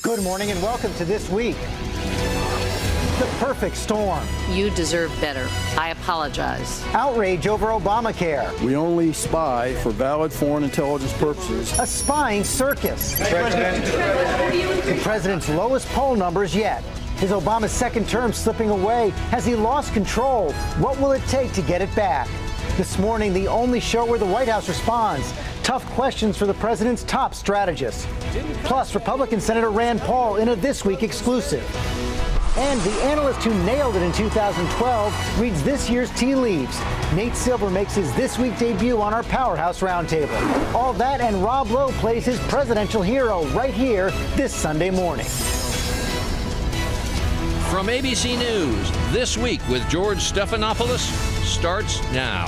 Good morning and welcome to This Week. The perfect storm. You deserve better. I apologize. Outrage over Obamacare. We only spy for valid foreign intelligence purposes. A spying circus. The president's lowest poll numbers yet. Is Obama's second term slipping away? Has he lost control? What will it take to get it back? This morning, the only show where the White House responds. Tough questions for the president's top strategist. Plus, Republican Senator Rand Paul in a This Week exclusive. And the analyst who nailed it in 2012 reads this year's tea leaves. Nate Silver makes his This Week debut on our Powerhouse Roundtable. All that and Rob Lowe plays his presidential hero right here this Sunday morning. From ABC News, This Week with George Stephanopoulos starts now.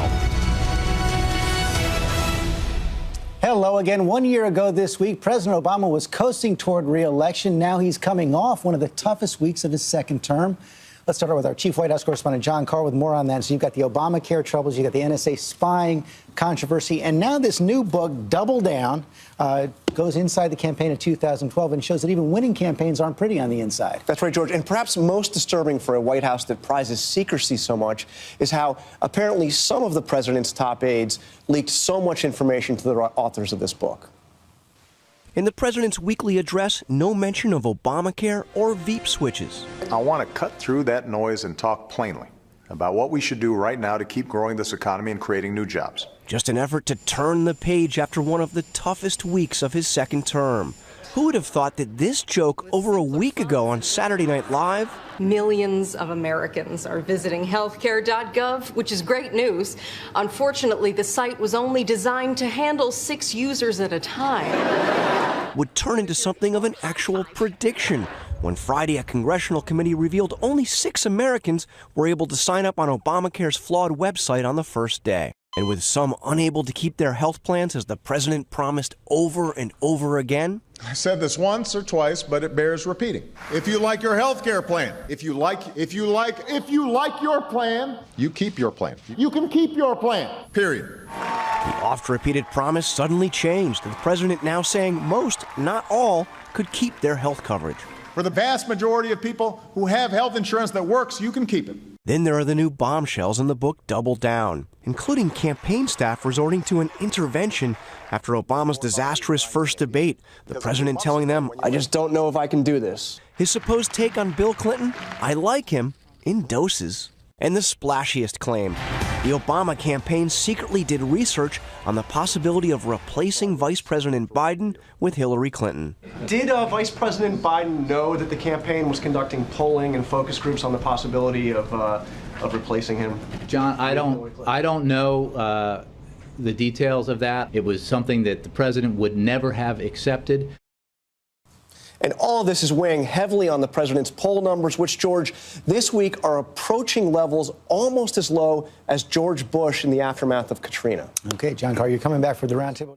Hello again. 1 year ago this week, President Obama was coasting toward re-election. Now he's coming off one of the toughest weeks of his second term. Let's start out with our chief White House correspondent, Karl, with more on that. So you've got the Obamacare troubles, you've got the NSA spying controversy, and now this new book, Double Down, goes inside the campaign of 2012 and shows that even winning campaigns aren't pretty on the inside. That's right, George. And perhaps most disturbing for a White House that prizes secrecy so much is how apparently some of the president's top aides leaked so much information to the authors of this book. In the president's weekly address, no mention of Obamacare or Veep switches. I want to cut through that noise and talk plainly about what we should do right now to keep growing this economy and creating new jobs. Just an effort to turn the page after one of the toughest weeks of his second term. Who would have thought that this joke over a week ago on Saturday Night Live? Millions of Americans are visiting healthcare.gov, which is great news. Unfortunately, the site was only designed to handle 6 users at a time. Would turn into something of an actual prediction when Friday a congressional committee revealed only 6 Americans were able to sign up on Obamacare's flawed website on the first day. And with some unable to keep their health plans as the president promised over and over again. I said this once or twice, but it bears repeating. If you like your health care plan, if you like your plan, you keep your plan. You can keep your plan, period. The oft-repeated promise suddenly changed, the president now saying most, not all, could keep their health coverage. For the vast majority of people who have health insurance that works, you can keep it. Then there are the new bombshells in the book Double Down, including campaign staff resorting to an intervention after Obama's disastrous first debate, the president telling them, I just don't know if I can do this. His supposed take on Bill Clinton, I like him, in doses. And the splashiest claim, the Obama campaign secretly did research on the possibility of replacing Vice President Biden with Hillary Clinton. Did Vice President Biden know that the campaign was conducting polling and focus groups on the possibility of replacing him? John, I don't know the details of that. It was something that the president would never have accepted. And all of this is weighing heavily on the president's poll numbers, which, George, this week are approaching levels almost as low as George Bush in the aftermath of Katrina. Okay, Karl, you're coming back for the roundtable.